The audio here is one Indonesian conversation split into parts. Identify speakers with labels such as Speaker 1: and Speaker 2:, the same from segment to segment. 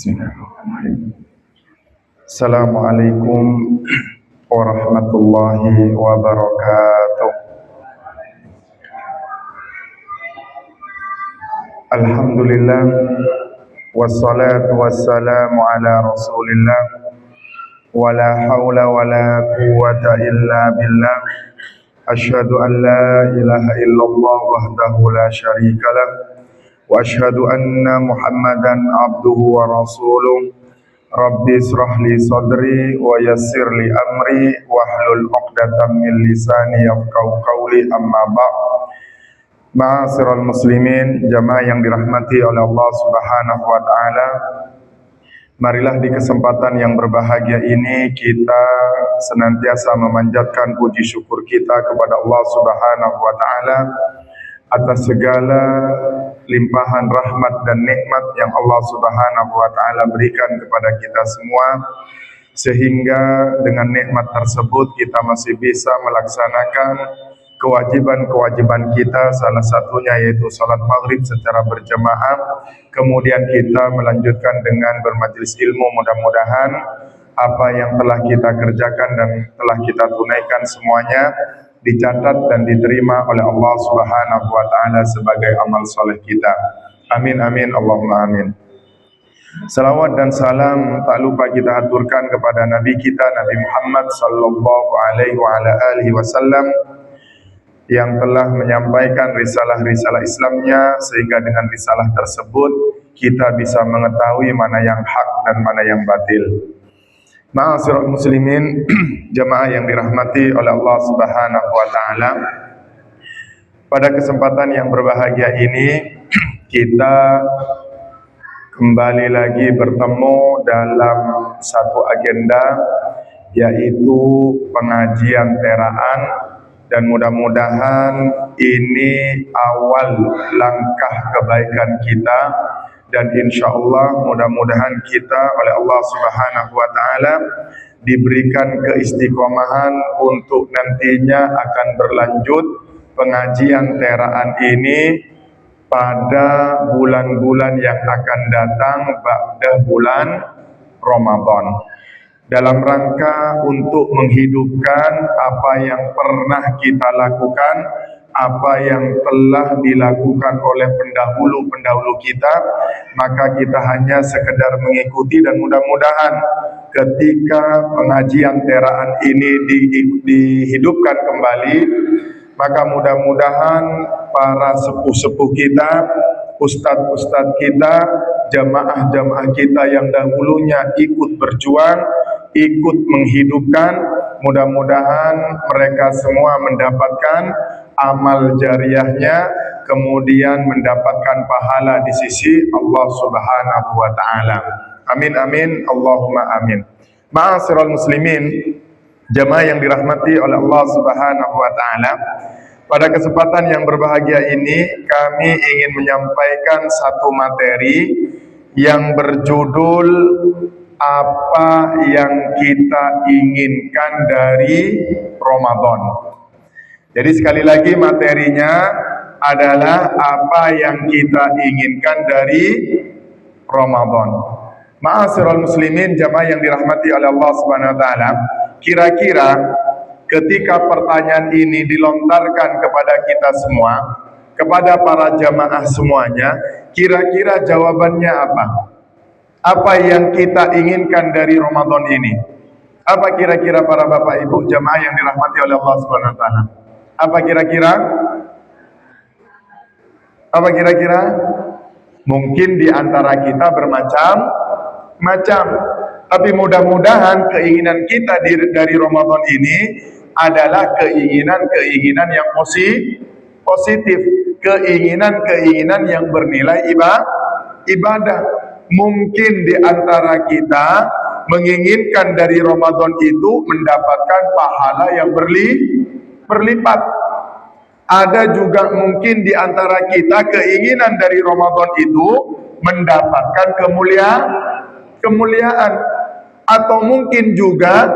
Speaker 1: Bismillahirrahmanirrahim. Assalamualaikum warahmatullahi wabarakatuh. Alhamdulillah, wassalatu wassalamu ala rasulillah, wala hawla wala quwwata illa billah. Asyhadu an la ilaha illallah wahdahu la syarikalah, wa asyhadu anna Muhammadan abduhu wa rasuluh. Rabbi israh li sadri wa yassir li amri wahlul 'uqdatam min lisani yafqahu qawli, amma ba'd. Ma'asyiral muslimin, jamaah yang dirahmati oleh Allah Subhanahu wa taala. Marilah di kesempatan yang berbahagia ini kita senantiasa memanjatkan puji syukur kita kepada Allah Subhanahu wa taala atas segala limpahan rahmat dan nikmat yang Allah Subhanahu wa taala berikan kepada kita semua, sehingga dengan nikmat tersebut kita masih bisa melaksanakan kewajiban-kewajiban kita, salah satunya yaitu salat maghrib secara berjamaah. Kemudian kita melanjutkan dengan bermajelis ilmu. Mudah-mudahan apa yang telah kita kerjakan dan telah kita tunaikan semuanya dicatat dan diterima oleh Allah Subhanahu wa taala sebagai amal soleh kita. Amin amin Allahumma amin. Salawat dan salam tak lupa kita aturkan kepada Nabi kita Nabi Muhammad sallallahu alaihi wa ala alihi wasallam yang telah menyampaikan risalah-risalah Islamnya, sehingga dengan risalah tersebut kita bisa mengetahui mana yang hak dan mana yang batil. Ma'asyiral muslimin, jamaah yang dirahmati oleh Allah Subhanahu wa taala. Pada kesempatan yang berbahagia ini kita kembali lagi bertemu dalam satu agenda, yaitu pengajian teraan, dan mudah-mudahan ini awal langkah kebaikan kita. Dan insya Allah mudah-mudahan kita oleh Allah Subhanahu wa taala diberikan keistiqomahan untuk nantinya akan berlanjut pengajian teraan ini pada bulan-bulan yang akan datang pada bulan Ramadan, dalam rangka untuk menghidupkan apa yang pernah kita lakukan, apa yang telah dilakukan oleh pendahulu-pendahulu kita. Maka kita hanya sekedar mengikuti, dan mudah-mudahan ketika pengajian teraan ini dihidupkan kembali, maka mudah-mudahan para sepuh-sepuh kita, ustadz-ustadz kita, jamaah-jamaah kita yang dahulunya ikut berjuang, ikut menghidupkan, mudah-mudahan mereka semua mendapatkan amal jariahnya, kemudian mendapatkan pahala di sisi Allah Subhanahu wa taala. Amin amin Allahumma amin. Ma'asyiral muslimin, jamaah yang dirahmati oleh Allah Subhanahu wa taala. Pada kesempatan yang berbahagia ini kami ingin menyampaikan satu materi yang berjudul apa yang kita inginkan dari Ramadan. Jadi sekali lagi materinya adalah apa yang kita inginkan dari Ramadan. Ma'asyiral muslimin, jamaah yang dirahmati oleh Allah Subhanahu wa taala, kira-kira ketika pertanyaan ini dilontarkan kepada kita semua, kepada para jamaah semuanya, kira-kira jawabannya apa? Apa yang kita inginkan dari Ramadan ini? Apa kira-kira para bapak ibu jamaah yang dirahmati oleh Allah Subhanahu wa taala? Apa kira-kira? Apa kira-kira? Mungkin di antara kita bermacam-macam, tapi mudah-mudahan keinginan kita dari Ramadan ini adalah keinginan-keinginan yang positif, keinginan-keinginan yang bernilai ibadah. Mungkin di antara kita menginginkan dari Ramadan itu mendapatkan pahala yang berlipat. Ada juga mungkin di antara kita keinginan dari Ramadan itu mendapatkan kemuliaan. Atau mungkin juga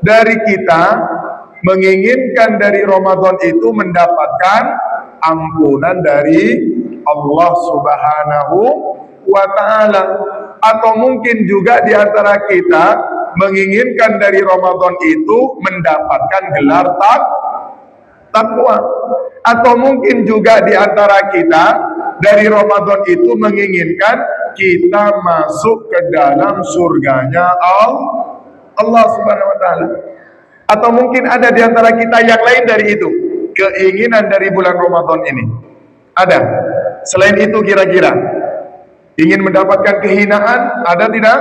Speaker 1: dari kita menginginkan dari Ramadan itu mendapatkan ampunan dari Allah Subhanahu wa ta'ala. atau mungkin juga di antara kita menginginkan dari Ramadan itu mendapatkan gelar takwa, atau mungkin juga di antara kita dari Ramadan itu menginginkan kita masuk ke dalam surganya Allah Subhanahu wa taala. Atau mungkin ada di antara kita yang lain dari itu, keinginan dari bulan Ramadan ini. Ada. Selain itu kira-kira ingin mendapatkan kehinaan, ada tidak?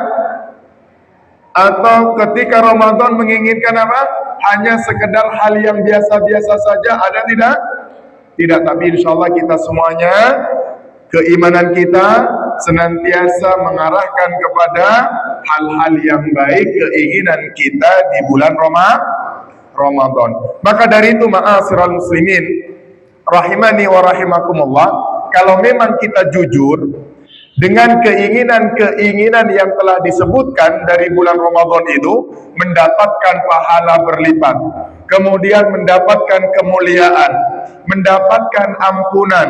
Speaker 1: Atau ketika Ramadan menginginkan apa? Hanya sekedar hal yang biasa-biasa saja, ada tidak? Tidak, tapi insya Allah kita semuanya, keimanan kita senantiasa mengarahkan kepada hal-hal yang baik, keinginan kita di bulan Ramadan. Maka dari itu ma'asyiral muslimin rahimani wa rahimakumullah, kalau memang kita jujur dengan keinginan-keinginan yang telah disebutkan dari bulan Ramadan itu, mendapatkan pahala berlipat, kemudian mendapatkan kemuliaan, mendapatkan ampunan,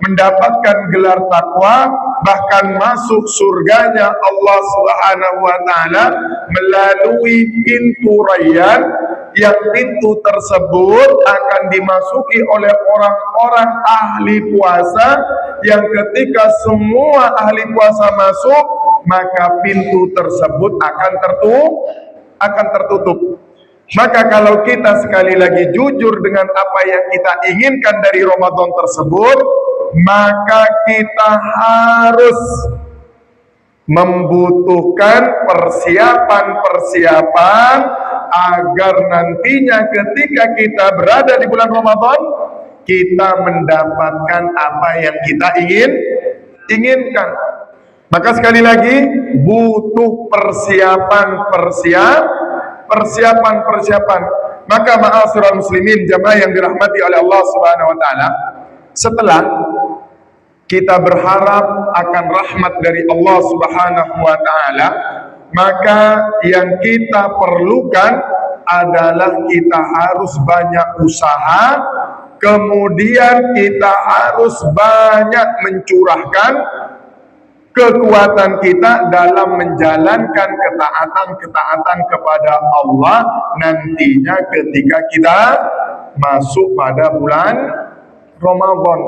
Speaker 1: mendapatkan gelar takwa, bahkan masuk surganya Allah Subhanahu wa taala melalui pintu Rayyan, yang pintu tersebut akan dimasuki oleh orang-orang ahli puasa, yang ketika semua ahli puasa masuk, maka pintu tersebut akan tertutup. Maka kalau kita sekali lagi jujur dengan apa yang kita inginkan dari Ramadan tersebut, maka kita harus membutuhkan persiapan-persiapan agar nantinya ketika kita berada di bulan Ramadan, kita mendapatkan apa yang kita inginkan. Maka sekali lagi butuh persiapan. Maka ma'asyiral muslimin jamaah yang dirahmati oleh Allah Subhanahu wa taala, setelah kita berharap akan rahmat dari Allah Subhanahu wa taala, maka yang kita perlukan adalah kita harus banyak usaha, kemudian kita harus banyak mencurahkan kekuatan kita dalam menjalankan ketaatan kepada Allah nantinya ketika kita masuk pada bulan Ramadan.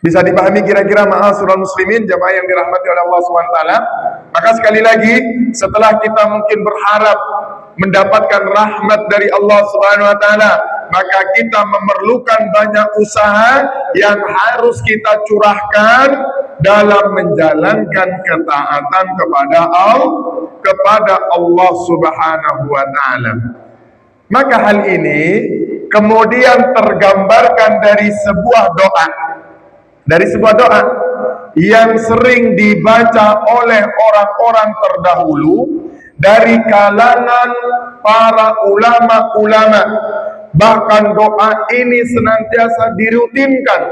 Speaker 1: Bisa dipahami kira-kira ma'asyiral muslimin jamaah yang dirahmati oleh Allah SWT. Maka sekali lagi, setelah kita mungkin berharap mendapatkan rahmat dari Allah Subhanahu wa taala, maka kita memerlukan banyak usaha yang harus kita curahkan dalam menjalankan ketaatan kepada Allah Subhanahu wa taala. Maka hal ini kemudian tergambarkan dari sebuah doa yang sering dibaca oleh orang-orang terdahulu dari kalangan para ulama-ulama. Bahkan doa ini senantiasa dirutinkan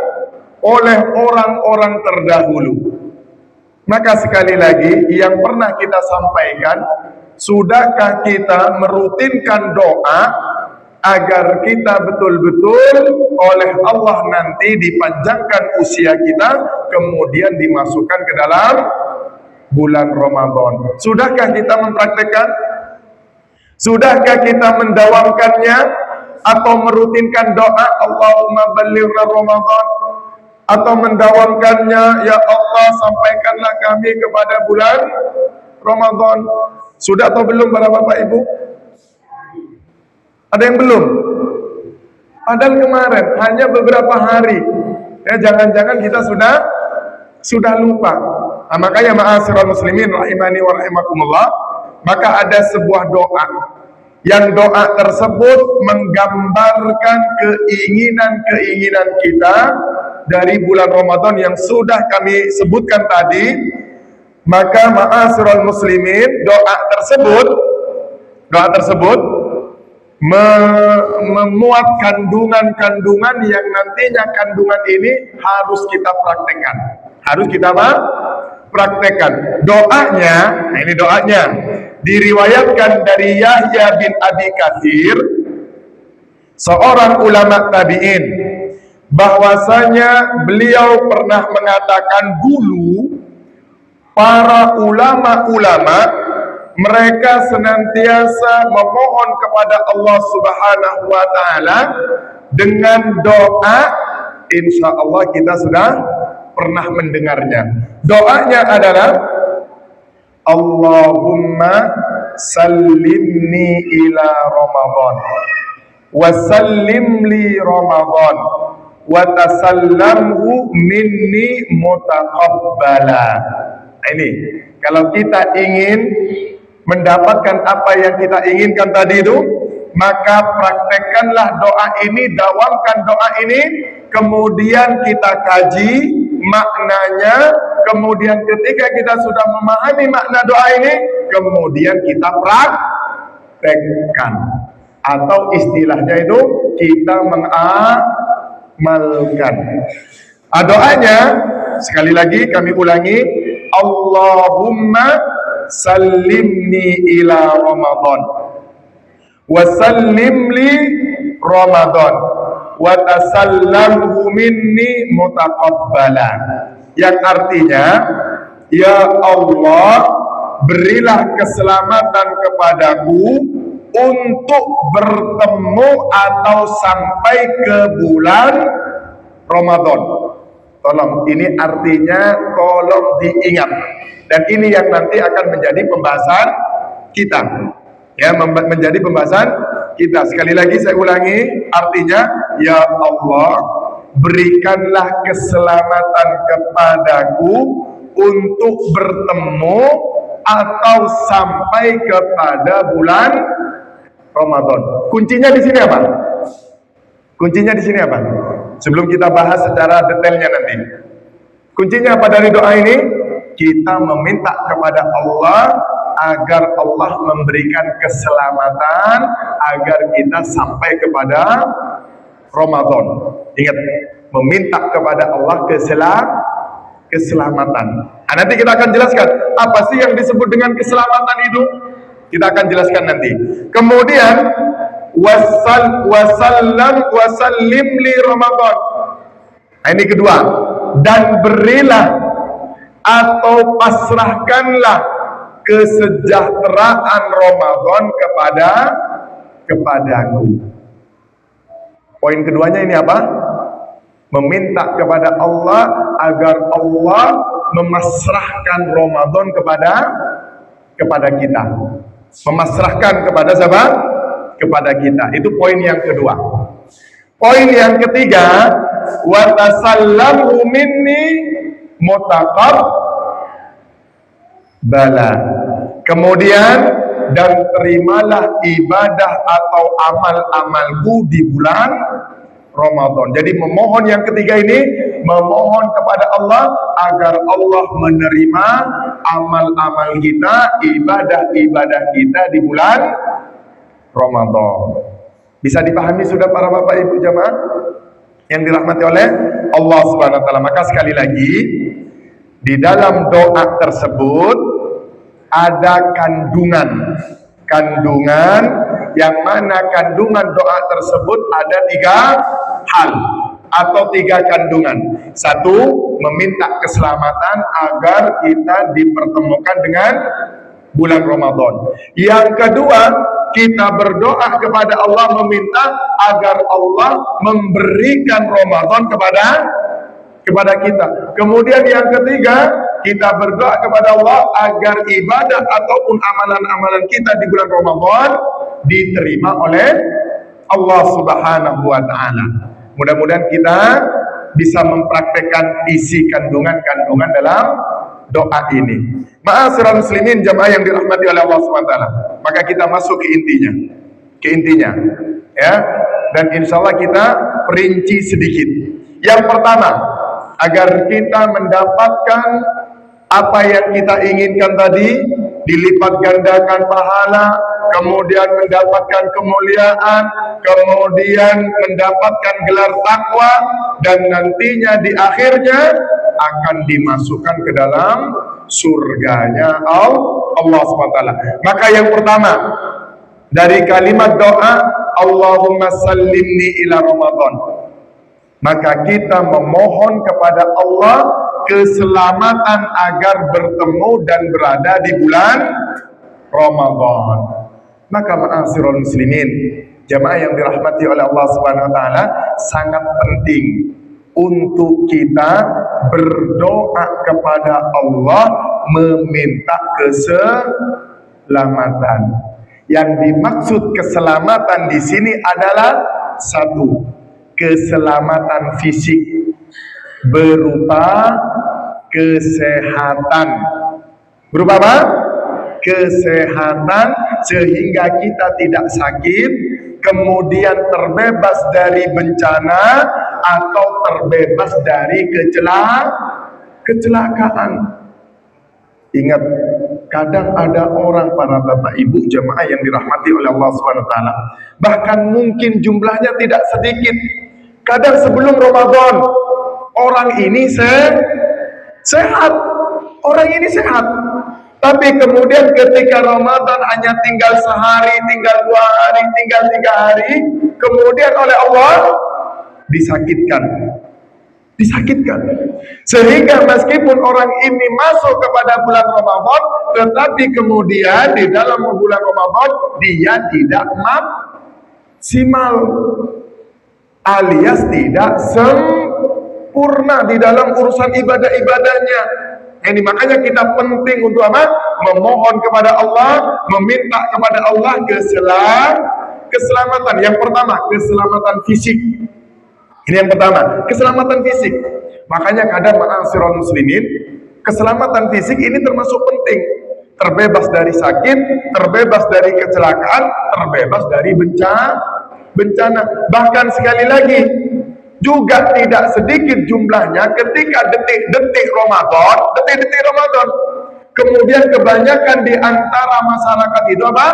Speaker 1: oleh orang-orang terdahulu. Maka sekali lagi yang pernah kita sampaikan, sudahkah kita merutinkan doa agar kita betul-betul oleh Allah nanti dipanjangkan usia kita, kemudian dimasukkan ke dalam bulan Ramadan? Sudahkah kita mempraktekkan? Sudahkah kita mendawamkannya atau merutinkan doa Allahumma ballighna Ramadan, atau mendawamkannya ya Allah sampaikanlah kami kepada bulan Ramadan? Sudah atau belum para Bapak Ibu? Ada yang belum? Padahal kemarin hanya beberapa hari. Ya, jangan-jangan kita sudah lupa. Nah, makanya ma'asyiral muslimin rahimani wa rahimakumullah, maka ada sebuah doa yang doa tersebut menggambarkan keinginan-keinginan kita dari bulan Ramadan yang sudah kami sebutkan tadi. Maka ma'asyiral muslimin, doa tersebut memuat kandungan-kandungan yang nantinya kandungan ini harus kita praktekkan. Harus kita praktekkan. Doanya, nah ini doanya, diriwayatkan dari Yahya bin Abi Katsir, seorang ulama tabi'in, bahwasanya beliau pernah mengatakan dulu Para ulama-ulama mereka senantiasa memohon kepada Allah Subhanahu wa taala dengan doa, insya Allah kita sudah pernah mendengarnya. Doanya adalah Allahumma sallimni ila Ramadan wa sallim li Ramadan wa tasallamhu minni mutaqabbala. Ini kalau kita ingin mendapatkan apa yang kita inginkan tadi itu, maka praktekkanlah doa ini, dawamkan doa ini, kemudian kita kaji maknanya, kemudian ketika kita sudah memahami makna doa ini, kemudian kita praktekkan, atau istilahnya itu kita mengamalkan. Doanya sekali lagi kami ulangi, Allahumma sallimni ila Ramadan wa sallim li Ramadan wa tasallamhu minni mutaqabbala, yang artinya, ya Allah, berilah keselamatan kepadaku untuk bertemu atau sampai ke bulan Ramadan. Tolong, ini artinya tolong diingat, dan ini yang nanti akan menjadi pembahasan kita, ya, menjadi pembahasan kita. Sekali lagi saya ulangi, artinya, ya Allah, berikanlah keselamatan kepadaku untuk bertemu atau sampai kepada bulan Ramadan. Kuncinya di sini apa? Kuncinya di sini apa? Sebelum kita bahas secara detailnya nanti. Kuncinya apa dari doa ini? Kita meminta kepada Allah agar Allah memberikan keselamatan agar kita sampai kepada Ramadan. Ingat, meminta kepada Allah keselamatan. Nah, nanti kita akan jelaskan apa sih yang disebut dengan keselamatan itu. Kita akan jelaskan nanti. Kemudian wasallim li Ramadan. Nah, ini kedua. Dan berilah atau pasrahkanlah kesejahteraan Ramadan kepadaku. Poin keduanya ini apa? Meminta kepada Allah agar Allah memasrahkan Ramadan kepada kita. Memasrahkan kepada siapa? Kepada kita. Itu poin yang kedua. Poin yang ketiga, wa tasallamhu minni mutaqabbala. Kemudian, dan terimalah ibadah atau amal-amalku di bulan Ramadan. Jadi memohon yang ketiga ini, memohon kepada Allah agar Allah menerima amal-amal kita, ibadah-ibadah kita di bulan Ramadan. Bisa dipahami sudah para bapak ibu jamaah yang dirahmati oleh Allah Subhanahu wa taala. Maka sekali lagi, di dalam doa tersebut ada kandungan yang mana kandungan doa tersebut ada 3 hal atau 3 kandungan. Satu, meminta keselamatan agar kita dipertemukan dengan bulan Ramadan. Yang kedua, kita berdoa kepada Allah meminta agar Allah memberikan Ramadan kepada kita. Kemudian yang ketiga, kita berdoa kepada Allah agar ibadah ataupun amalan-amalan kita di bulan Ramadan diterima oleh Allah Subhanahu wa taala. Mudah-mudahan kita bisa mempraktekkan isi kandungan-kandungan dalam doa ini. Ma'asyiral muslimin jamaah yang dirahmati oleh Allah Subhanahu wa taala. Maka kita masuk ke intinya. Ya. Dan insyaallah kita perinci sedikit. Yang pertama, agar kita mendapatkan apa yang kita inginkan tadi, dilipat gandakan pahala, kemudian mendapatkan kemuliaan, kemudian mendapatkan gelar takwa, dan nantinya di akhirnya akan dimasukkan ke dalam surganya Allah SWT. Maka yang pertama dari kalimat doa, Allahumma sallimni ila Ramadan, Maka kita memohon kepada Allah keselamatan agar bertemu dan berada di bulan Ramadan. Maka ma'asyiral muslimin, jamaah yang dirahmati oleh Allah Subhanahu wa taala, sangat penting untuk kita berdoa kepada Allah meminta keselamatan. Yang dimaksud keselamatan di sini adalah satu, keselamatan fisik berupa kesehatan. Berupa apa? Kesehatan, sehingga kita tidak sakit, kemudian terbebas dari bencana atau terbebas dari kecelakaan. Ingat, kadang ada orang, para bapak ibu jemaah yang dirahmati oleh Allah Subhanahu wa taala, bahkan mungkin jumlahnya tidak sedikit. Kadang sebelum Ramadan orang ini sehat. Orang ini sehat. Tapi kemudian ketika Ramadan hanya tinggal sehari, tinggal 2 hari, tinggal 3 hari, kemudian oleh Allah disakitkan. Sehingga meskipun orang ini masuk kepada bulan Ramadan, tetapi kemudian di dalam bulan Ramadan dia tidak maksimal, alias tidak sempurna di dalam urusan ibadah-ibadahnya. Ini makanya kita penting untuk apa? Memohon kepada Allah, meminta kepada Allah keselamatan. Yang pertama, keselamatan fisik. Ini yang pertama, keselamatan fisik. Makanya kadang ma'asyiral muslimin, keselamatan fisik ini termasuk penting. Terbebas dari sakit, terbebas dari kecelakaan, terbebas dari bencana. Bahkan sekali lagi, juga tidak sedikit jumlahnya ketika detik-detik Ramadan, kemudian kebanyakan di antara masyarakat itu apa?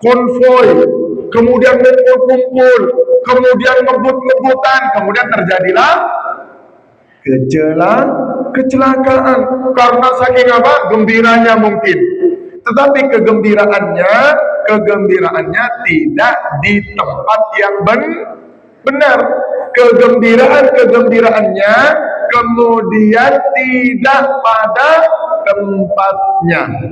Speaker 1: Konvoy, kemudian kumpul-kumpul, kemudian ngebut-ngebutan, kemudian terjadilah kecelakaan karena saking apa? Gembiranya mungkin. Tetapi kegembiraannya tidak di tempat yang benar. Kegembiraannya kemudian tidak pada tempatnya.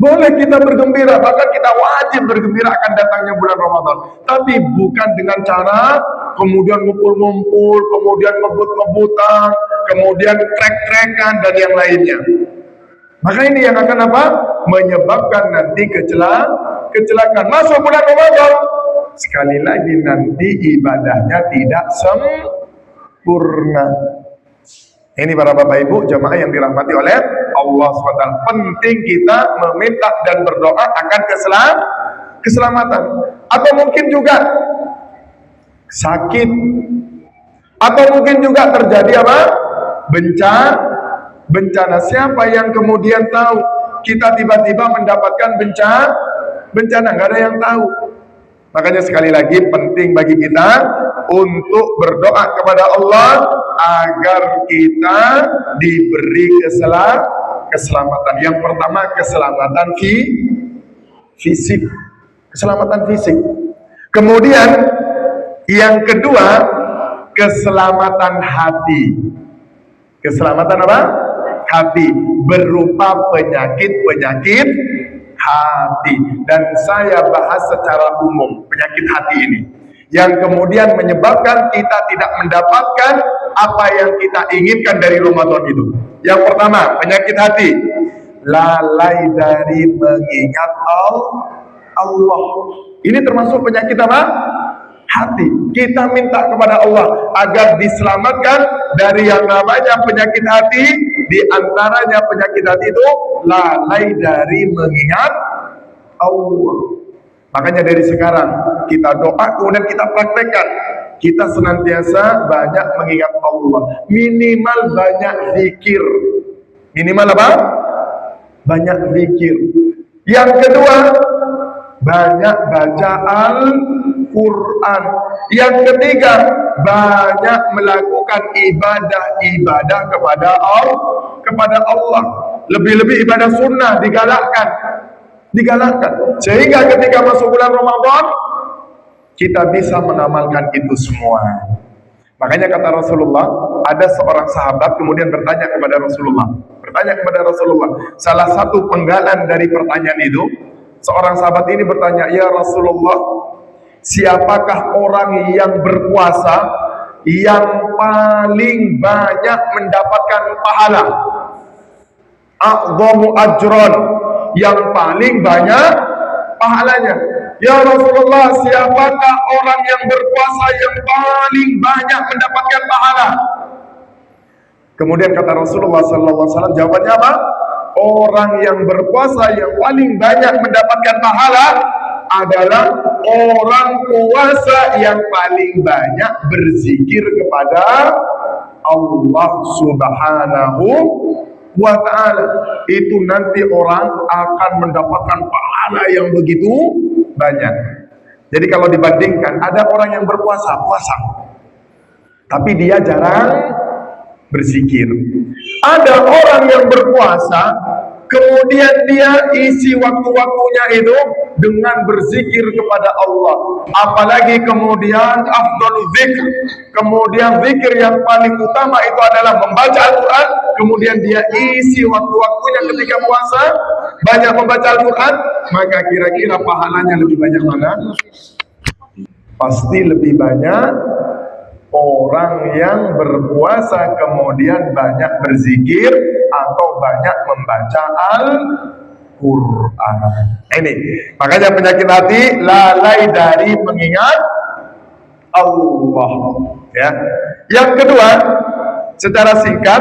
Speaker 1: Boleh kita bergembira, bahkan kita wajib bergembira akan datangnya bulan Ramadan, tapi bukan dengan cara kemudian ngumpul-ngumpul, kemudian ngebut-ngebutan, kemudian trek-trekan dan yang lainnya. Maka ini yang akan apa? Menyebabkan nanti kecelakaan. Masuk bulan Ramadan, sekali lagi nanti ibadahnya tidak sempurna. Ini para bapak ibu jamaah yang dirahmati oleh Allah SWT. Penting kita meminta dan berdoa akan keselamatan. Atau mungkin juga sakit. Atau mungkin juga terjadi apa? Bencana. Siapa yang kemudian tahu kita tiba-tiba mendapatkan bencana? Nggak ada yang tahu. Makanya sekali lagi penting bagi kita untuk berdoa kepada Allah agar kita diberi keselamatan. Yang pertama, keselamatan fisik. Keselamatan fisik. Kemudian yang kedua, keselamatan hati. Keselamatan apa? Hati, berupa penyakit hati. Dan saya bahas secara umum penyakit hati ini yang kemudian menyebabkan kita tidak mendapatkan apa yang kita inginkan dari Ramadan itu. Yang pertama, penyakit hati, lalai dari mengingat Allah. Ini termasuk penyakit apa? Hati. Kita minta kepada Allah agar diselamatkan dari yang namanya penyakit hati. Di antaranya penyakit hati itu lalai dari mengingat Allah. Makanya dari sekarang kita doa, kemudian kita praktekkan. Kita senantiasa banyak mengingat Allah. Minimal banyak zikir. Minimal apa? Banyak zikir. Yang kedua, banyak baca Al-Quran. Yang ketiga, banyak melakukan ibadah kepada Allah. Lebih-lebih ibadah sunnah digalakkan. Sehingga ketika masuk bulan Ramadan, kita bisa mengamalkan itu semua. Makanya kata Rasulullah, ada seorang sahabat kemudian bertanya kepada Rasulullah. Salah satu penggalan dari pertanyaan itu, seorang sahabat ini bertanya, "Ya Rasulullah, siapakah orang yang berpuasa yang paling banyak mendapatkan pahala? A'dhamu ajran, yang paling banyak pahalanya. Ya Rasulullah, siapakah orang yang berpuasa yang paling banyak mendapatkan pahala?" Kemudian kata Rasulullah SAW, jawabannya apa? Orang yang berpuasa yang paling banyak mendapatkan pahala adalah orang puasa yang paling banyak berzikir kepada Allah Subhanahu wa ta'ala. Itu nanti orang akan mendapatkan pahala yang begitu banyak. Jadi kalau dibandingkan, ada orang yang berpuasa, tapi dia jarang berzikir. Ada orang yang berpuasa, kemudian dia isi waktu-waktunya itu dengan berzikir kepada Allah. Apalagi kemudian afdhalul dzikr, kemudian zikir yang paling utama itu adalah membaca Al-Quran. Kemudian dia isi waktu-waktunya ketika puasa banyak membaca Al-Quran, maka kira-kira pahalanya lebih banyak mana? Pasti lebih banyak orang yang berpuasa kemudian banyak berzikir atau banyak membaca Al-Quran. Ini makanya penyakit hati lalai dari mengingat Allah. Ya. Yang kedua, secara singkat,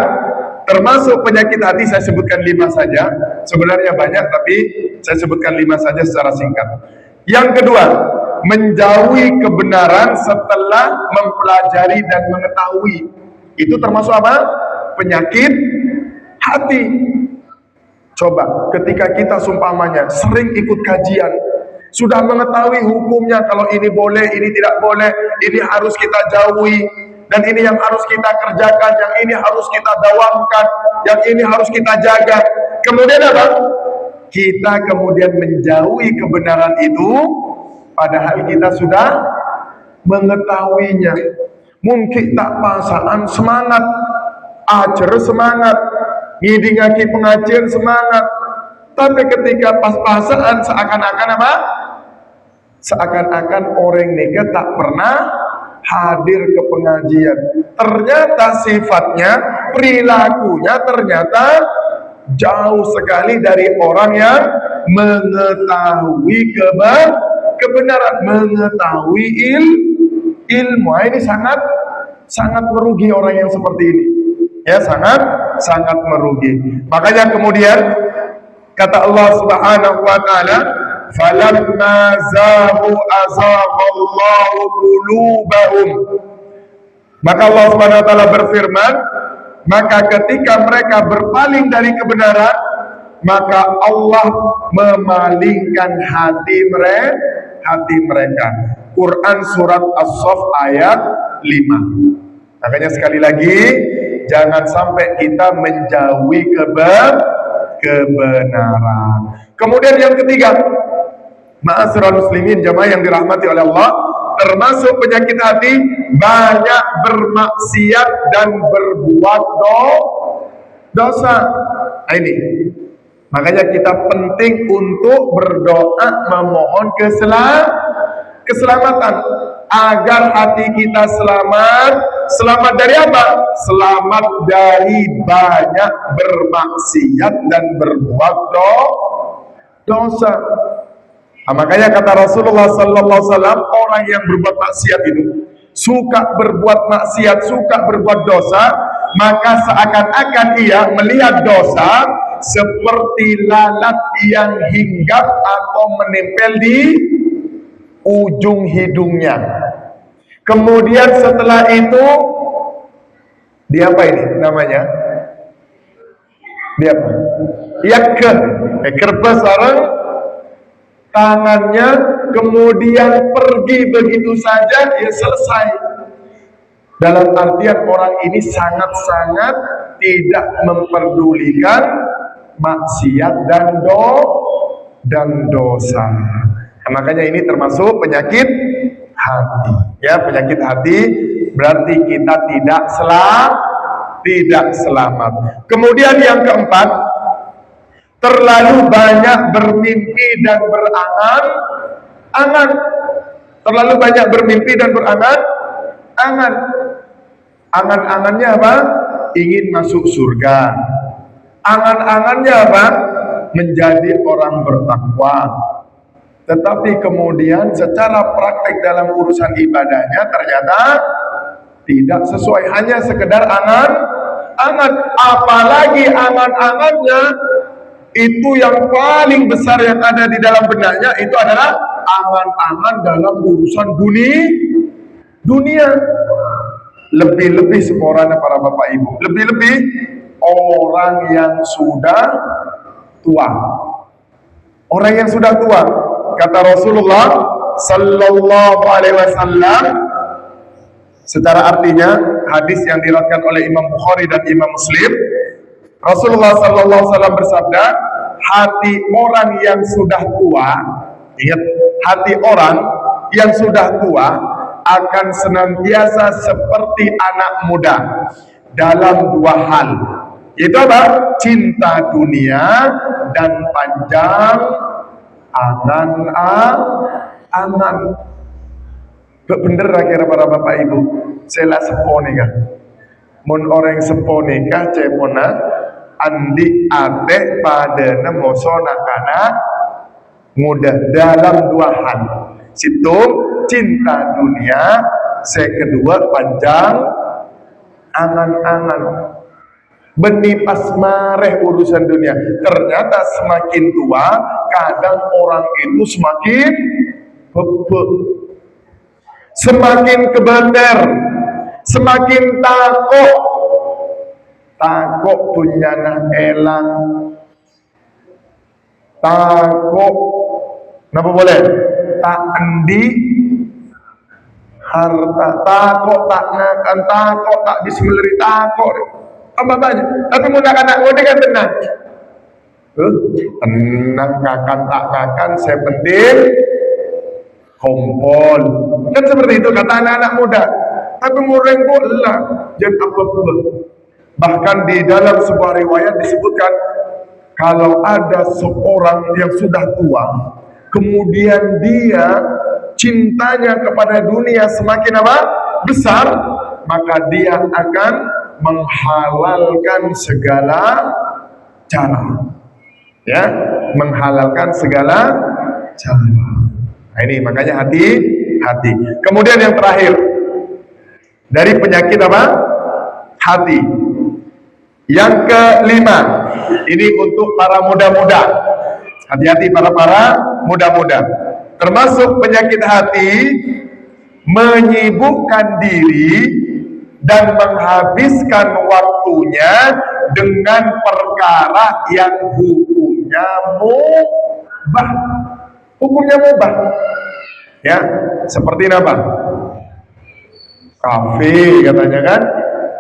Speaker 1: termasuk penyakit hati saya sebutkan 5 saja. Sebenarnya banyak, tapi saya sebutkan 5 saja secara singkat. Yang kedua, menjauhi kebenaran setelah mempelajari dan mengetahui. Itu termasuk apa? Penyakit hati. Coba ketika kita sumpamanya sering ikut kajian, sudah mengetahui hukumnya, kalau ini boleh, ini tidak boleh, ini harus kita jauhi, dan ini yang harus kita kerjakan, yang ini harus kita dawamkan, yang ini harus kita jaga. Kemudian apa? Kita kemudian menjauhi kebenaran itu, padahal kita sudah mengetahuinya. Mungkin tak pasaan semangat, ajar semangat, ngidingaki pengajian semangat, tapi ketika pas-pasaan seakan-akan apa? Seakan-akan orang ini tak pernah hadir ke pengajian. Ternyata sifatnya, perilakunya ternyata jauh sekali dari orang yang mengetahui kebenaran, mengetahui ilmu. Ini sangat merugi orang yang seperti ini. Ya, sangat merugi. Makanya kemudian kata Allah Subhanahu wa taala, "Falamma zaghu azaghallahu qulubahum." Maka Allah Subhanahu wa taala berfirman, maka ketika mereka berpaling dari kebenaran, maka Allah memalingkan hati mereka. Quran surat As-Saff ayat 5. Makanya sekali lagi, jangan sampai kita menjauhi kebenaran. Kemudian yang ketiga, ma'asyiral muslimin, jamaah yang dirahmati oleh Allah, termasuk penyakit hati banyak bermaksiat dan berbuat dosa. Ini makanya kita penting untuk berdoa memohon keselamatan agar hati kita selamat dari apa? Selamat dari banyak bermaksiat dan berbuat dosa. Nah, makanya kata Rasulullah SAW, orang yang berbuat maksiat itu suka berbuat maksiat, suka berbuat dosa, maka seakan-akan ia melihat dosa seperti lalat yang hinggap atau menempel di ujung hidungnya. Kemudian setelah itu dia apa ini namanya? Dia apa? Ya kerbas orang tangannya, kemudian pergi begitu saja, dia selesai. Dalam artian orang ini sangat-sangat tidak memperdulikan maksiat dan dosa. Nah, makanya ini termasuk penyakit hati. Ya, penyakit hati berarti kita tidak selamat. Kemudian yang keempat, terlalu banyak bermimpi dan berangan-angan. Terlalu banyak bermimpi dan berangan-angan. Angan-angannya apa? Ingin masuk surga. Angan-angannya apa? Menjadi orang bertakwa. Tetapi kemudian secara praktek dalam urusan ibadahnya ternyata tidak sesuai, hanya sekedar angan-angan. Apalagi angan-angannya itu yang paling besar yang ada di dalam benaknya itu adalah angan-angan dalam urusan dunia. Lebih-lebih seorang para bapak ibu, lebih-lebih orang yang sudah tua. Orang yang sudah tua, kata Rasulullah Sallallahu Alaihi Wasallam, secara artinya hadis yang diriwayatkan oleh Imam Bukhari dan Imam Muslim, Rasulullah Sallallahu Alaihi Wasallam bersabda, hati orang yang sudah tua, ingat, hati orang yang sudah tua akan senantiasa seperti anak muda dalam dua hal, yaitu apa? Cinta dunia dan panjang angan-angan. Bener kira para bapak ibu, saya sepone kah? Mun orang sepone kah cepona andi ate pada nemoso nakana muda dalam dua hal. Situ cinta dunia, saya kedua panjang angan-angan. Benih pas mareh urusan dunia. Ternyata semakin tua, kadang orang itu semakin bebek, semakin kebeter, semakin takut punya elang, takut, kenapa boleh? Tak endi harta, takut tak nakan, takut tak bismillah, takut apa banyak. Tapi mudah anak muda kan tenang, tenang kakan tak kakan, saya penting kompol, kan seperti itu kata anak-anak muda. Tapi mureng bola jangan apa-apa. Bahkan di dalam sebuah riwayat disebutkan, kalau ada seorang yang sudah tua, kemudian dia cintanya kepada dunia semakin apa? Besar, maka dia akan menghalalkan segala cara. Ya, menghalalkan segala cara. Nah, ini makanya hati-hati. Kemudian yang terakhir, dari penyakit apa? Hati. Yang kelima, ini untuk para muda-muda. Hati-hati para muda-muda. Termasuk penyakit hati, menyibukkan diri dan menghabiskan waktunya dengan perkara yang hukumnya mubah. Hukumnya mubah. Ya, seperti apa? Kafe katanya kan?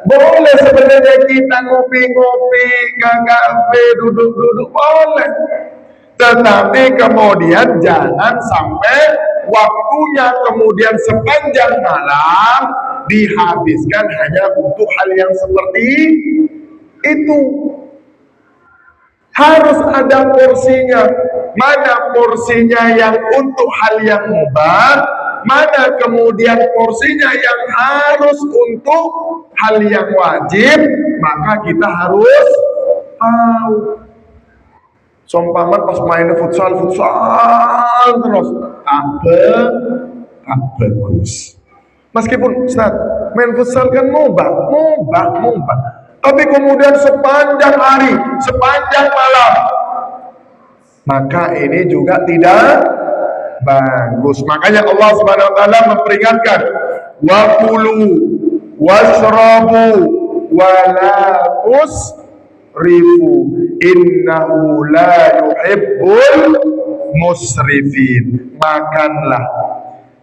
Speaker 1: Boleh sebenarnya kita ngopi-ngopi ke kafe, duduk-duduk boleh. Tetapi kemudian jangan sampai waktunya kemudian sepanjang malam dihabiskan hanya untuk hal yang seperti itu. Harus ada porsinya. Mana porsinya yang untuk hal yang mubah, mana kemudian porsinya yang harus untuk hal yang wajib, maka kita harus tahu. Sompaman pas main futsal terus tak bagus. Meskipun Ustaz, main futsal kan mubah. Tapi kemudian sepanjang hari, sepanjang malam, maka ini juga tidak bagus. Makanya Allah Subhanahu wa taala memperingatkan, wa kulu washrabu wa la tusrifu innahu la yuhibbul musrifin. Makanlah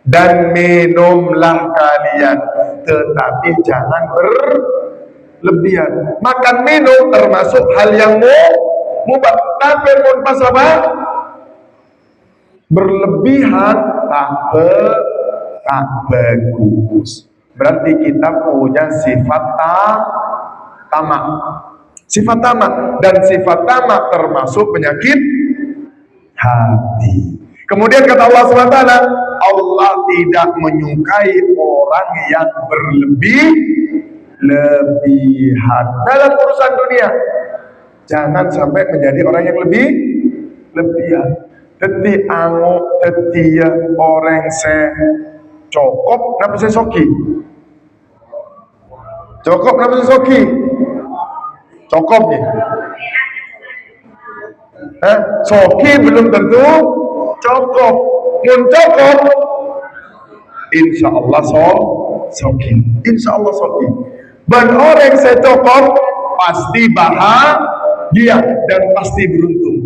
Speaker 1: dan minumlah kalian, tetapi jangan berlebihan. Makan minum termasuk hal yang mubah, tapi pun pas apa? Berlebihan tak bagus. Berarti kita punya sifat tamak. Sifat tamak, dan sifat tamak termasuk penyakit hati. Kemudian kata Allah SWT, Allah tidak menyukai orang yang berlebih-lebihan dalam urusan dunia. Jangan sampai menjadi orang yang lebihan. Teti angok, tetia orang se cokop, napa se soki? Cokop napa se soki? Cokop nih. Soki belum tentu cokop. Mun cokop, insya Allah soki. Insya Allah soki. Dan orang se cokop pasti bahagia dan pasti beruntung.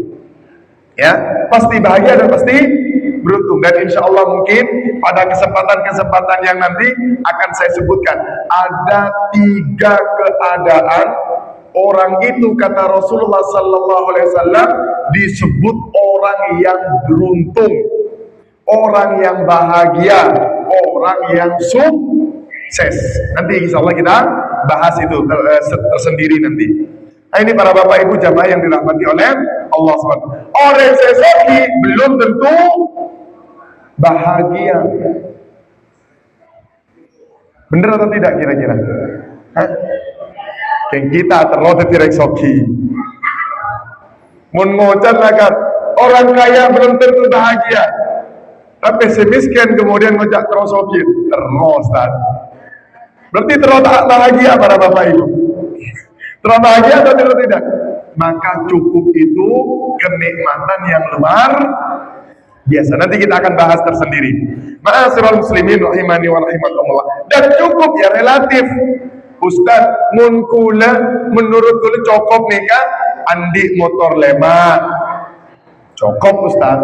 Speaker 1: Ya, pasti bahagia dan pasti beruntung. Dan insya Allah mungkin pada kesempatan-kesempatan yang nanti akan saya sebutkan ada 3 keadaan orang itu, kata Rasulullah Sallallahu Alaihi Wasallam, disebut orang yang beruntung, orang yang bahagia, orang yang sukses. Nanti insya Allah kita bahas itu tersendiri nanti. Nah, ini para bapak ibu jamaah yang dirahmati oleh Allah SWT. Orang sesoki belum tentu bahagia. Bener atau tidak kira-kira? Yang kita terlalu tidak soki. Mun ngocan lakat, orang kaya belum tentu bahagia. Tapi semiskin kemudian ngojak terus soki, terus tak. Berarti terlalu tak bahagia para bapak ibu. Terlalu bahagia atau tidak? Maka cukup itu kenikmatan yang luar biasa. Nanti kita akan bahas tersendiri. Ma'asyiral muslimin rahimani wa rahimakumullah. Dan cukup ya relatif. Ustaz, menurut kula cukup nih kan? Andi motor lema. Cukup Ustaz.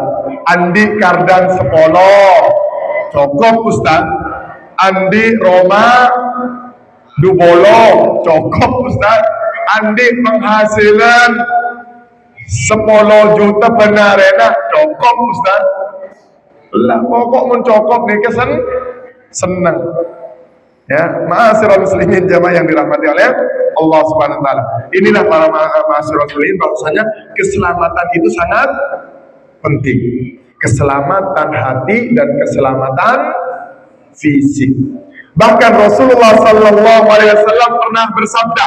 Speaker 1: Andi kardan 10. Cukup Ustaz. Andi Roma Dubolo. Cukup Ustaz. Andi penghasilan 10 juta benar enak. Cukup Ustaz. Lah pokok mencokok nih senang. Ya, ma'asyiral muslimin jamaah yang dirahmati oleh Allah Subhanahu wa taala. Inilah para ma'asyiral muslimin, bahwasanya keselamatan itu sangat penting. Keselamatan hati dan keselamatan fisik. Bahkan Rasulullah sallallahu alaihi wasallam pernah bersabda.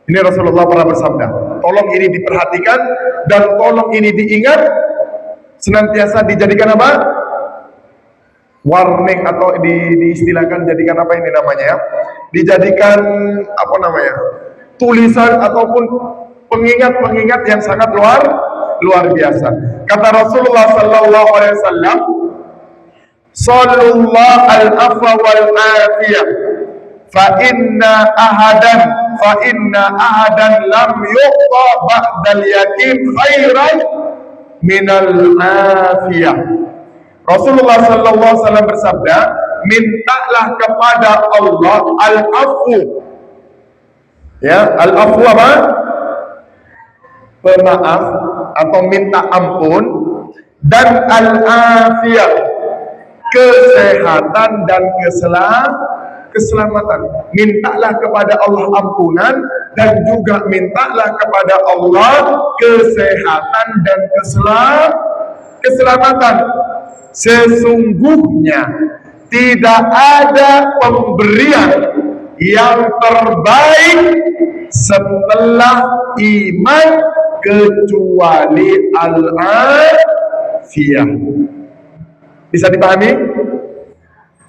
Speaker 1: Ini Rasulullah pernah bersabda. Tolong ini diperhatikan dan tolong ini diingat, senantiasa dijadikan apa? Warning, atau diistilahkan jadikan apa ini namanya ya? Dijadikan apa namanya? Tulisan ataupun pengingat-pengingat yang sangat luar biasa. Kata Rasulullah sallallahu alaihi wasallam, "Sallallahu al-afwa wal afiyah, fa inna ahadan lam yuqta ba'dal yakin khairan minal afiyah." Rasulullah sallallahu alaihi wasallam bersabda, mintalah kepada Allah al-afu. Ya, al-afu apa? Pemaaf atau minta ampun, dan al-afiyah, kesehatan dan keselamatan. Mintalah kepada Allah ampunan dan juga mintalah kepada Allah kesehatan dan keselamatan. Sesungguhnya tidak ada pemberian yang terbaik setelah iman kecuali al-afiyah. Bisa dipahami?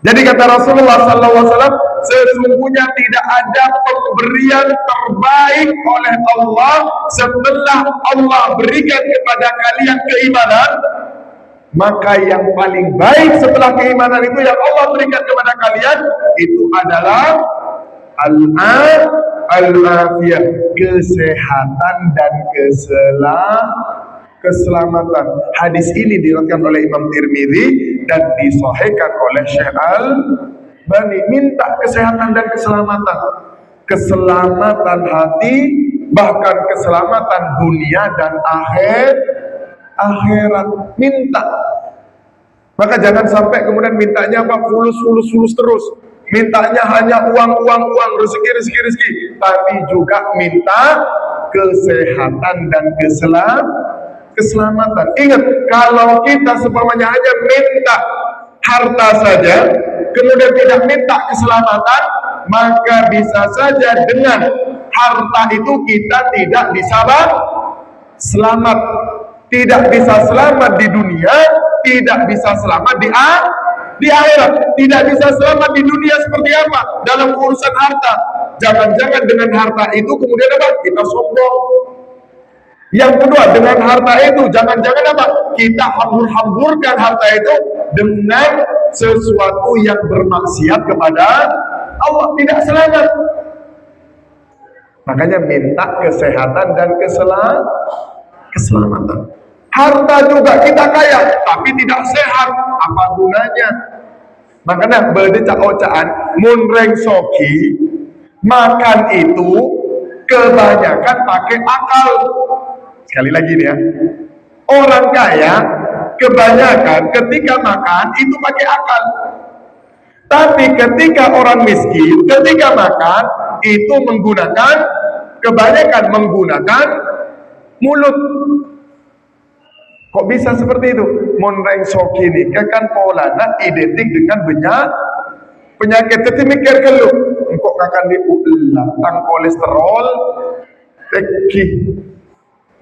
Speaker 1: Jadi kata Rasulullah SAW, sesungguhnya tidak ada pemberian terbaik oleh Allah setelah Allah berikan kepada kalian keimanan. Maka yang paling baik setelah keimanan itu yang Allah berikan kepada kalian itu adalah al-afiyah, kesehatan dan keselamatan. Hadis ini diriwayatkan oleh Imam Tirmidzi dan disahihkan oleh Syekh Al-Albani. Minta kesehatan dan keselamatan hati, bahkan keselamatan dunia dan akhirat. Minta. Maka jangan sampai kemudian mintanya apa fulus terus. Mintanya hanya uang, rezeki, tapi juga minta kesehatan dan keselamatan. Ingat, kalau kita semuanya hanya minta harta saja, kemudian tidak minta keselamatan, maka bisa saja dengan harta itu kita tidak bisa selamat. Tidak bisa selamat di dunia, tidak bisa selamat di akhirat. Tidak bisa selamat di dunia seperti apa? Dalam urusan harta. Jangan-jangan dengan harta itu kemudian apa? Kita sombong. Yang kedua, dengan harta itu jangan-jangan apa? Kita hambur-hamburkan harta itu dengan sesuatu yang bermaksiat kepada Allah, tidak selamat. Makanya minta kesehatan dan keselamatan. Harta juga kita kaya, tapi tidak sehat, apa gunanya? Makanya berdecak ocaan, munreng soki, makan itu kebanyakan pakai akal. Sekali lagi nih ya, orang kaya kebanyakan ketika makan itu pakai akal. Tapi ketika orang miskin, ketika makan itu kebanyakan menggunakan mulut. Kok bisa seperti itu? Monreng soki ini kan polana identik dengan penyakit. Jadi mikir kelu, kok akan diulang tang kolesterol, teki,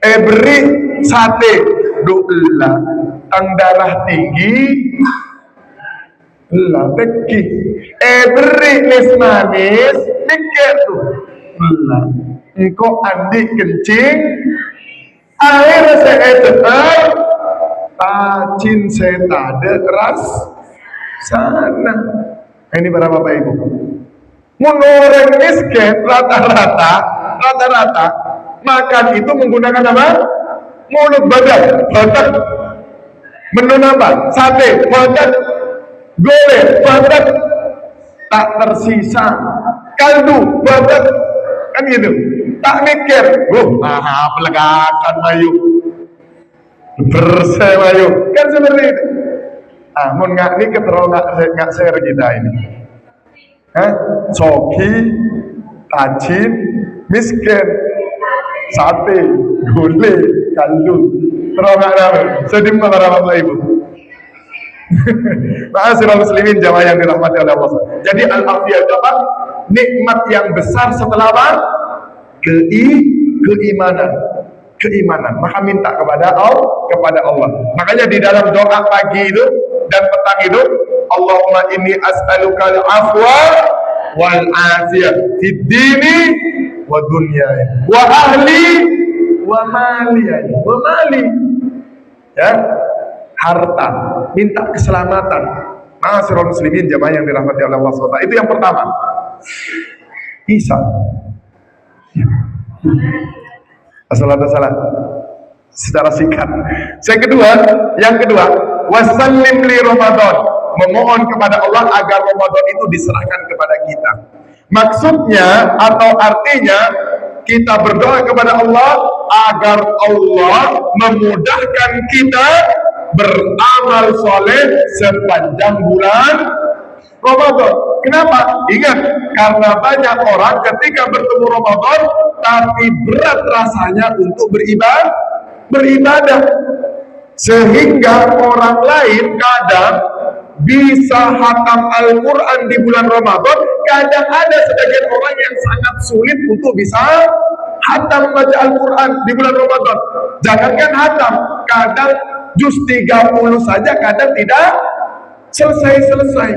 Speaker 1: beri sate, dola, tang darah tinggi, lah teki, beri nes manis, mikir tuh, lah, engkau andi kencing. Akhirnya saya cetar tacin saya tade ras sana. Ini para bapak ibu, menurut miskin rata-rata makan itu menggunakan apa? Mulut, badan, badan. Menu apa? Sate, badan, goreng, badan, tak tersisa. Kaldu, badan, kan gitu. Tak mikir, pelegakan mayu, bersih mayu, kan seperti itu. Mun nggak ini keterlaluan nggak share kita ini. Coki, tacin, miskin, sate, gulai, kaldu, terlalu nggak sedih para bapak ibu. Ma'asyiral muslimin jamaah yang dirahmati oleh Allah. Jadi al-afiyah itu apa? Nikmat yang besar setelah apa? Keimanan. Maka minta kepada Allah. Makanya di dalam doa pagi itu dan petang itu, Allahumma inni as'aluka al-afwa wal afiyah fid dini wa dunya wa ahli wa mali. Ya, harta, minta keselamatan. Ma'asyiral muslimin jamaah yang dirahmati oleh Allah SWT. Itu yang pertama. Isa. Salah secara singkat. Yang kedua, wasallim li Ramadan, memohon kepada Allah agar Ramadan itu diserahkan kepada kita. Maksudnya atau artinya kita berdoa kepada Allah agar Allah memudahkan kita beramal soleh sepanjang bulan Ramadan. Kenapa? Ingat, karena banyak orang ketika bertemu Ramadan tapi berat rasanya untuk beribadah. Sehingga orang lain kadang bisa hatam Al-Quran di bulan Ramadan, kadang ada sebagian orang yang sangat sulit untuk bisa hatam baca Al-Quran di bulan Ramadan. Jangankan hatam, kadang juz 30 saja kadang tidak selesai.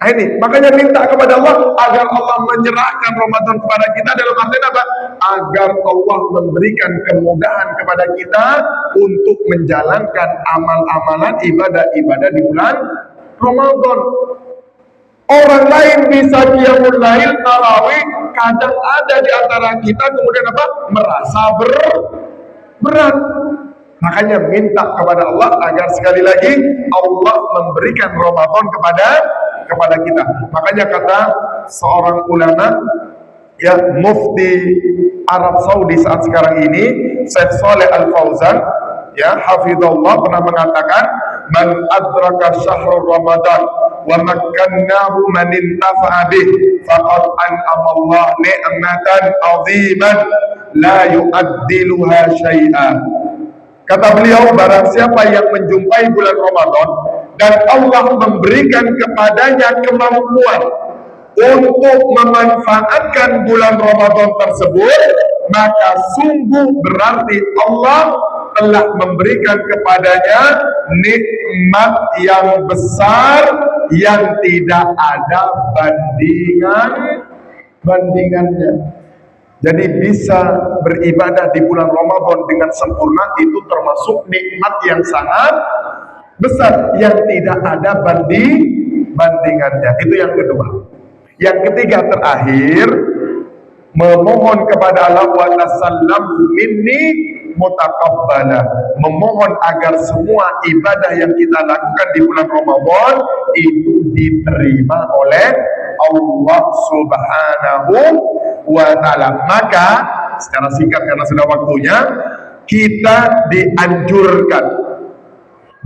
Speaker 1: Nah ini, makanya minta kepada Allah agar Allah menyerahkan Ramadan kepada kita dalam artian apa? Agar Allah memberikan kemudahan kepada kita untuk menjalankan amal-amalan ibadah-ibadah di bulan Ramadan. Orang lain bisa qiyamul lail, tarawih, kadang ada di antara kita kemudian apa? Merasa berat. Makanya minta kepada Allah agar sekali lagi Allah memberikan Ramadan kepada kita. Makanya kata seorang ulama, ya, mufti Arab Saudi saat sekarang ini, Syekh Saleh Al Fauzan, ya, hafizallah, pernah mengatakan man adraka syahrul ramadan wa makkannahu man intafa'a bih faqad an'ama Allah ni'matan 'aziman la yu'addiluha syai'an. Kata beliau, barang siapa yang menjumpai bulan Ramadan dan Allah memberikan kepadanya kemampuan untuk memanfaatkan bulan Ramadan tersebut, maka sungguh berarti Allah telah memberikan kepadanya nikmat yang besar yang tidak ada bandingannya. Jadi bisa beribadah di bulan Ramadan dengan sempurna itu termasuk nikmat yang sangat besar yang tidak ada bandingannya. Itu yang kedua. Yang ketiga terakhir, memohon kepada Allah wa tasallamhu minni mutaqabbala, memohon agar semua ibadah yang kita lakukan di bulan Ramadan itu diterima oleh Allah Subhanahu wa ta'ala. Maka secara singkat karena sudah waktunya, kita dianjurkan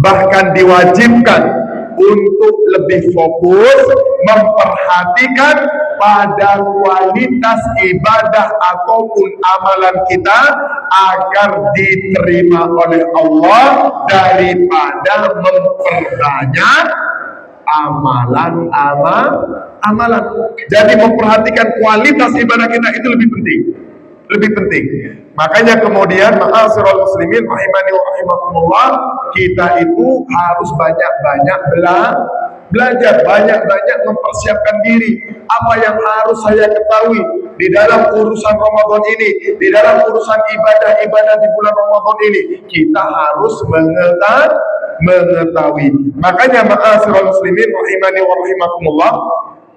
Speaker 1: bahkan diwajibkan untuk lebih fokus memperhatikan pada kualitas ibadah ataupun amalan kita agar diterima oleh Allah daripada memperbanyak amalan. Jadi memperhatikan kualitas ibadah kita itu lebih penting. Makanya kemudian ma'asyiral muslimin rahimani wa rahimakumullah, kita itu harus banyak-banyak belajar, banyak-banyak mempersiapkan diri. Apa yang harus saya ketahui di dalam urusan Ramadan ini, di dalam urusan ibadah-ibadah di bulan Ramadan ini, kita harus mengetahui. Makanya ma'asyiral muslimin rahimani wa rahimakumullah,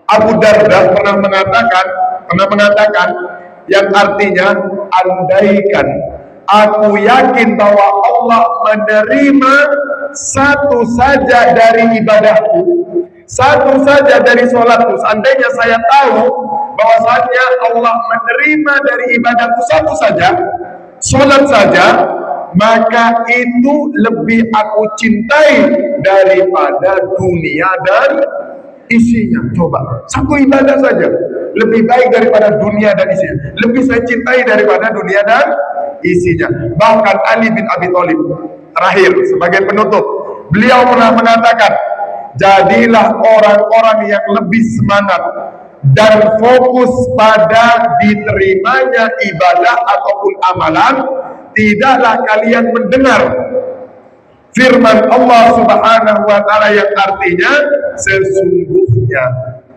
Speaker 1: Abu Darda pernah mengatakan yang artinya, andaikan aku yakin bahwa Allah menerima satu saja dari ibadahku, satu saja dari sholatku, seandainya saya tahu bahwasanya Allah menerima dari ibadahku satu saja, sholat saja, maka itu lebih aku cintai daripada dunia dan isinya. Coba, satu ibadah saja lebih baik daripada dunia dan isinya, lebih saya cintai daripada dunia dan isinya. Bahkan Ali bin Abi Thalib terakhir sebagai penutup, beliau pernah mengatakan, jadilah orang-orang yang lebih semangat dan fokus pada diterimanya ibadah ataupun amalan. Tidaklah kalian mendengar firman Allah Subhanahu wa ta'ala yang artinya, sesungguhnya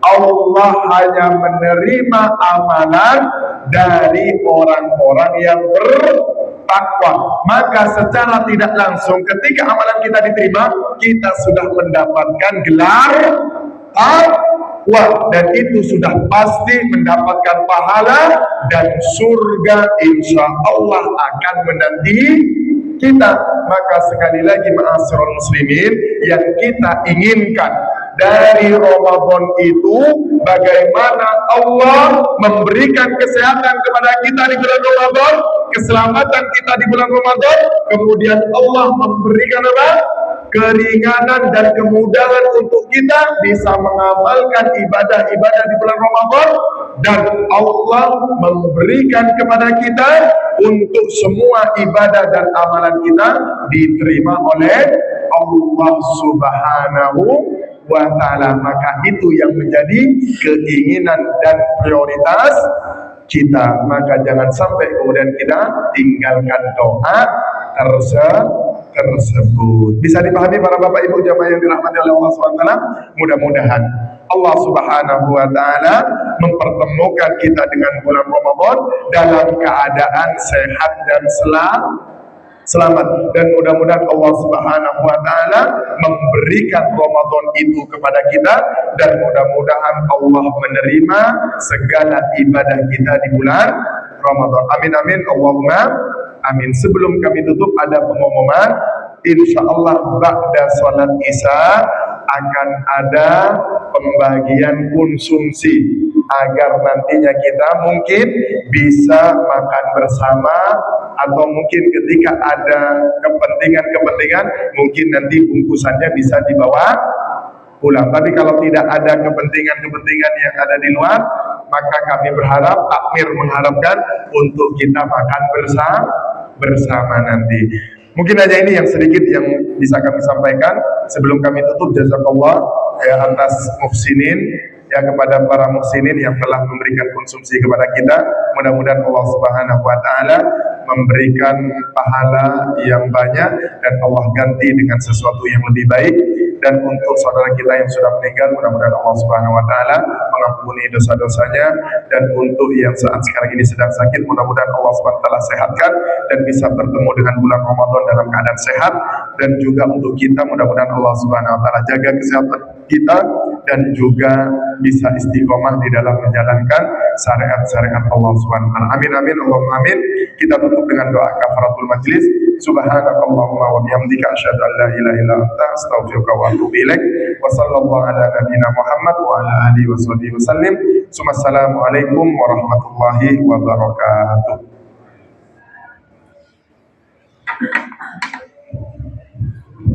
Speaker 1: Allah hanya menerima amalan dari orang-orang yang bertakwa. Maka secara tidak langsung ketika amalan kita diterima, kita sudah mendapatkan gelar takwa, dan itu sudah pasti mendapatkan pahala dan surga insya Allah akan menanti kita. Maka sekali lagi ma'asyiral muslimin, yang kita inginkan dari Ramadan itu bagaimana Allah memberikan kesehatan kepada kita di bulan Ramadan, keselamatan kita di bulan Ramadan, kemudian Allah memberikan apa? Keringanan dan kemudahan untuk kita bisa mengamalkan ibadah-ibadah di bulan Ramadan, dan Allah memberikan kepada kita untuk semua ibadah dan amalan kita diterima oleh Allah Subhanahu wa ta'ala. Maka itu yang menjadi keinginan dan prioritas kita. Maka jangan sampai kemudian kita tinggalkan doa tersebut. Bisa dipahami para bapak ibu jamaah yang dirahmati oleh Allah SWT. Mudah-mudahan Allah Subhanahu wa ta'ala mempertemukan kita dengan bulan Ramadan dalam keadaan sehat dan selamat, dan mudah-mudahan Allah Subhanahu wa ta'ala memberikan Ramadan itu kepada kita, dan mudah-mudahan Allah menerima segala ibadah kita di bulan Ramadan. Amin amin Allahumma amin. Sebelum kami tutup ada pengumuman, insyaallah ba'da salat Isya akan ada pembagian konsumsi agar nantinya kita mungkin bisa makan bersama, atau mungkin ketika ada kepentingan-kepentingan mungkin nanti bungkusannya bisa dibawa pulang. Tapi kalau tidak ada kepentingan-kepentingan yang ada di luar, maka kami berharap, takmir mengharapkan untuk kita makan bersama nanti. Mungkin aja ini yang sedikit yang bisa kami sampaikan sebelum kami tutup. Jazakallah atas muhsinin, kepada para muhsinin yang telah memberikan konsumsi kepada kita. Mudah-mudahan Allah Subhanahu wa taala memberikan pahala yang banyak dan Allah ganti dengan sesuatu yang lebih baik. Dan untuk saudara kita yang sudah meninggal, mudah-mudahan Allah Subhanahu wa taala mengampuni dosa-dosanya. Dan untuk yang saat sekarang ini sedang sakit, mudah-mudahan Allah Subhanahu wa taala sehatkan dan bisa bertemu dengan bulan Ramadan dalam keadaan sehat. Dan juga untuk kita, mudah-mudahan Allah Subhanahu wa taala jaga kesehatan kita dan juga bisa istiqomah di dalam menjalankan syariat-syariat Allah Subhanahu wa taala. Amin amin Allahumma amin. Kita tutup dengan doa kafaratul majlis. Subhanakallahumma wa bihamdika asyhadu an la ilaha illa anta astaghfiruka wa atubu ilaik. Wa sallallahu ala nabiyyina Muhammad wa ala alihi wa sahbihi wasallim. Assalamualaikum warahmatullahi wabarakatuh.